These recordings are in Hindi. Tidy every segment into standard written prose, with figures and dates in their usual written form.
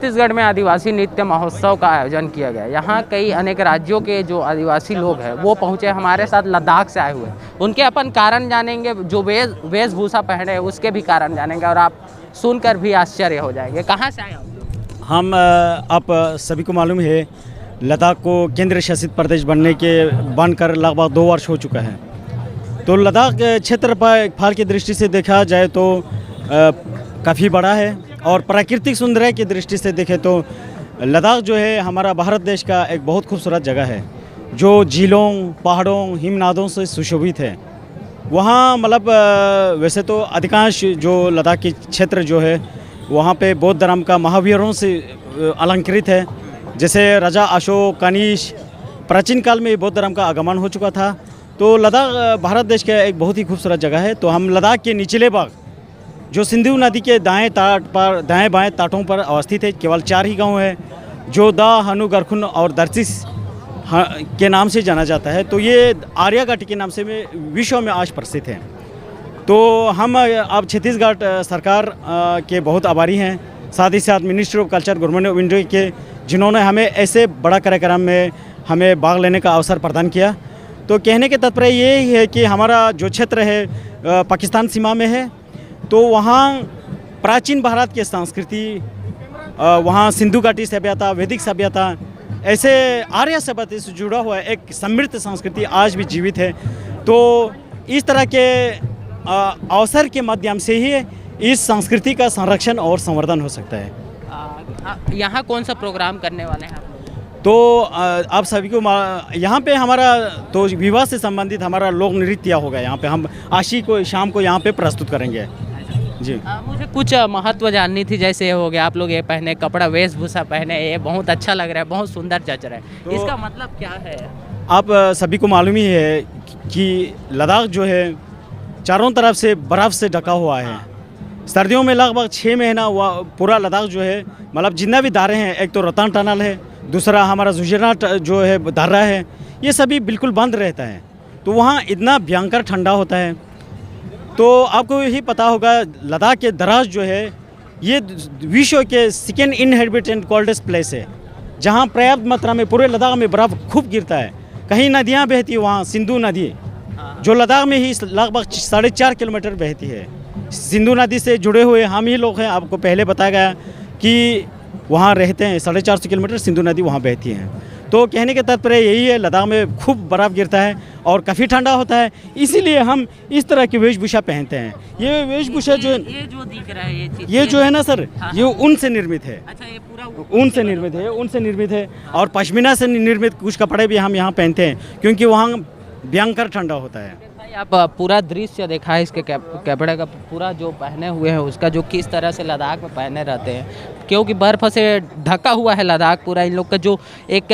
छत्तीसगढ़ में आदिवासी नृत्य महोत्सव का आयोजन किया गया। यहाँ कई अनेक राज्यों के जो आदिवासी लोग हैं वो पहुँचे, हमारे साथ लद्दाख से आए हुए हैं। उनके अपन कारण जानेंगे, जो वेशभूषा पहने हैं उसके भी कारण जानेंगे और आप सुनकर भी आश्चर्य हो जाएंगे। कहाँ से आए आप? आप सभी को मालूम है, लद्दाख को केंद्र शासित प्रदेश बनकर लगभग 2 वर्ष हो चुका है। तो लद्दाख क्षेत्रफल की दृष्टि से देखा जाए तो काफ़ी बड़ा है और प्राकृतिक सौंदर्य की दृष्टि से देखें तो लद्दाख जो है हमारा भारत देश का एक बहुत खूबसूरत जगह है, जो झीलों, पहाड़ों, हिमनादों से सुशोभित है। वहाँ मतलब वैसे तो अधिकांश जो लद्दाख की क्षेत्र जो है वहाँ पे बौद्ध धर्म का महावीरों से अलंकृत है। जैसे राजा अशोक, कनिष्क, प्राचीन काल में बौद्ध धर्म का आगमन हो चुका था। तो लद्दाख भारत देश का एक बहुत ही खूबसूरत जगह है। तो हम लद्दाख के निचले भाग जो सिंधु नदी के दाएं बाएं तटों पर अवस्थित है, केवल 4 ही गांव है जो दा, हनु, गरखुन और दर्चिस के नाम से जाना जाता है। तो ये आर्या घाटी के नाम से विश्व में आज प्रसिद्ध है। तो हम अब छत्तीसगढ़ सरकार के बहुत आभारी हैं, साथ ही साथ ministry of culture government of India के, जिन्होंने हमें ऐसे बड़ा कार्यक्रम में हमें भाग लेने का अवसर प्रदान किया। तो कहने के तात्पर्य ये ही है कि हमारा जो क्षेत्र है पाकिस्तान सीमा में है, तो वहाँ प्राचीन भारत की संस्कृति, वहाँ सिंधु घाटी सभ्यता, वैदिक सभ्यता, ऐसे आर्य सभ्यता से जुड़ा हुआ एक समृद्ध संस्कृति आज भी जीवित है। तो इस तरह के अवसर के माध्यम से ही इस संस्कृति का संरक्षण और संवर्धन हो सकता है। यहाँ कौन सा प्रोग्राम करने वाले हैं? तो आप सभी को यहाँ पे हमारा तो विवाह से संबंधित हमारा लोक नृत्य होगा। यहाँ पे हम आशी को शाम को यहाँ पे प्रस्तुत करेंगे जी। मुझे कुछ महत्व जाननी थी। जैसे ये हो गया, आप लोग ये पहने कपड़ा, वेशभूषा पहने, ये बहुत अच्छा लग रहा है, बहुत सुंदर जच रहा है। तो इसका मतलब क्या है? आप सभी को मालूम ही है कि लद्दाख जो है चारों तरफ से बर्फ़ से ढका हुआ है। सर्दियों में लगभग 6 महीना पूरा लद्दाख जो है मतलब जितना भी दारे हैं, एक तो रोहतांग टनल है, दूसरा हमारा जुजिरा जो है दर्रा है, ये सभी बिल्कुल बंद रहता है। तो वहाँ इतना भयंकर ठंडा होता है। तो आपको यही पता होगा, लद्दाख के दराज जो है ये विश्व के सेकेंड इनहेबिटेड कोल्डेस्ट प्लेस है, जहाँ पर्याप्त मात्रा में पूरे लद्दाख में बर्फ़ खूब गिरता है। कहीं नदियाँ बहती है, वहाँ सिंधु नदी जो लद्दाख में ही लगभग 4.5 किलोमीटर बहती है। सिंधु नदी से जुड़े हुए हम ही लोग हैं। आपको पहले बताया गया कि वहाँ रहते हैं, 450 किलोमीटर सिंधु नदी वहाँ बहती है। तो कहने का तात्पर्य यही है, लद्दाख में खूब बर्फ़ गिरता है और काफ़ी ठंडा होता है, इसीलिए हम इस तरह की वेशभूषा पहनते हैं। ये वेशभूषा जो दिख रहा है, ये जो है ना सर, ये ऊन से निर्मित है। अच्छा, ये पूरा ऊन से निर्मित है और पश्मीना से निर्मित कुछ कपड़े भी हम यहाँ पहनते हैं, क्योंकि वहाँ भयंकर ठंडा होता है। आप पूरा दृश्य देखा है इसके कपड़े का, पूरा जो पहने हुए हैं उसका, जो किस तरह से लद्दाख में पहने रहते हैं, क्योंकि बर्फ़ से ढका हुआ है लद्दाख पूरा। इन लोग का जो एक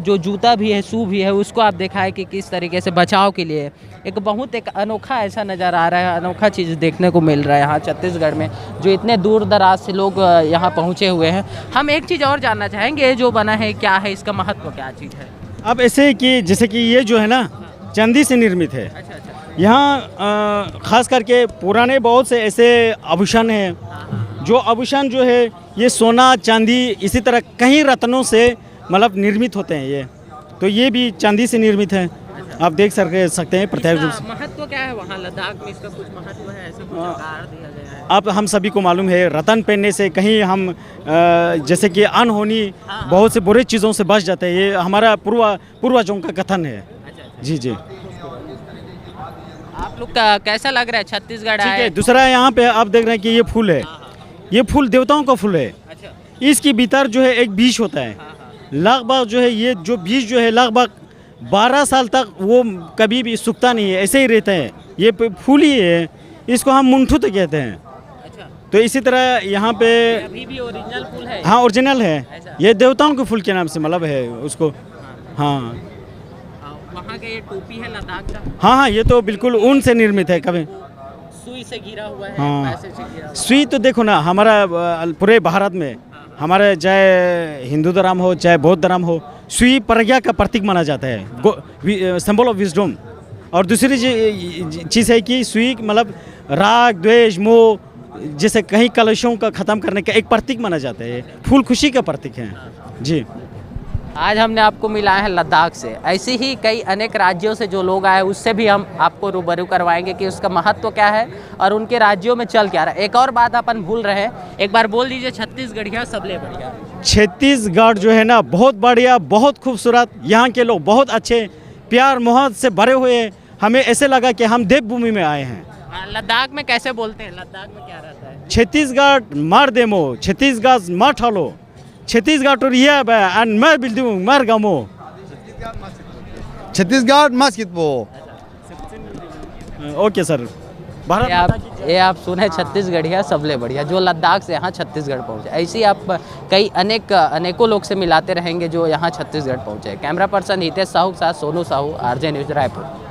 जो जूता भी है, शू भी है, उसको आप देखा है कि किस तरीके से बचाव के लिए एक अनोखा ऐसा नज़र आ रहा है, अनोखा चीज़ देखने को मिल रहा है यहाँ छत्तीसगढ़ में, जो इतने दूर दराज से लोग यहाँ पहुँचे हुए हैं। हम एक चीज़ और जानना चाहेंगे, ये जो बना है क्या है, इसका महत्व क्या चीज़ है? अब ऐसे कि जैसे कि ये जो है ना चांदी से निर्मित है। अच्छा। यहाँ खास करके पुराने बहुत से ऐसे आभूषण हैं, जो आभूषण जो है ये सोना, चांदी, इसी तरह कई रत्नों से मतलब निर्मित होते हैं। ये तो ये भी चांदी से निर्मित है। आप देख सकते हैं प्रत्यक्ष रूप से। महत्व क्या है वहाँ लद्दाख में? इसका कुछ महत्व है, ऐसे कुछ आकार दिया गया है? आप हम सभी को मालूम है, रतन पहनने से कहीं हम जैसे कि अनहोनी बहुत से बुरे चीज़ों से बच जाते हैं। ये हमारा पूर्वजों का कथन है। जी। आप लोग का कैसा लग रहा है छत्तीसगढ़ आए? दूसरा यहाँ पे आप देख रहे हैं कि ये फूल है, ये फूल देवताओं का फूल है। अच्छा। इसकी भीतर जो है एक बीज होता है, लगभग जो है ये जो बीज जो है लगभग 12 साल तक वो कभी भी सूखता नहीं है, ऐसे ही रहता है। ये फूल ही है, इसको हम मुंठुत कहते हैं। अच्छा। तो इसी तरह यहाँ पे अभी भी ओरिजिनल फूल है? हाँ, ओरिजिनल है। ये देवताओं के फूल के नाम से मतलब है उसको। हाँ, वहाँ का ये टोपी है लद्दाख का? हाँ, ये तो बिल्कुल ऊन से निर्मित है। कभी सुई से घिरा हुआ है? हाँ, पैसे से घिरा हुआ? सुई तो देखो ना, हमारा पूरे भारत में हमारे चाहे हिंदू धर्म हो चाहे बौद्ध धर्म हो, सुई प्रज्ञा का प्रतीक माना जाता है, सिंबल ऑफ विजडम। और दूसरी चीज़ है कि सुई मतलब राग, द्वेष, मोह जैसे कहीं कलशों का ख़त्म करने का एक प्रतीक माना जाता है, फूल खुशी का प्रतीक है जी। आज हमने आपको मिलाया है लद्दाख से, ऐसे ही कई अनेक राज्यों से जो लोग आए उससे भी हम आपको रूबरू करवाएंगे कि उसका महत्व क्या है और उनके राज्यों में चल क्या रहा है। एक और बात अपन भूल रहे हैं, एक बार बोल दीजिए छत्तीसगढ़िया सबले बढ़िया। छत्तीसगढ़ जो है ना बहुत बढ़िया, बहुत खूबसूरत, यहाँ के लोग बहुत अच्छे, प्यार मोहब्बत से भरे हुए। हमें ऐसे लगा कि हम देवभूमि में आए हैं। लद्दाख में कैसे बोलते हैं, लद्दाख में क्या रहता है? छत्तीसगढ़ मार देमो, छत्तीसगढ़ मार ठालो, छत्तीसगढ़ तो रिया एंड मैं बिल्दू मार गामो। छत्तीसगढ़ मस्कितपो। Okay sir. भारत ये आप सुने छत्तीसगढ़िया सबले बढ़िया, जो लद्दाख से यहाँ छत्तीसगढ़ पहुँचे। ऐसे ही आप कई अनेकों लोग से मिलाते रहेंगे जो यहाँ छत्तीसगढ़ पहुँचे। कैमरा पर्सन हितेश साहू के साथ सोनू साहू, आरजे न्यूज़ रायपुर।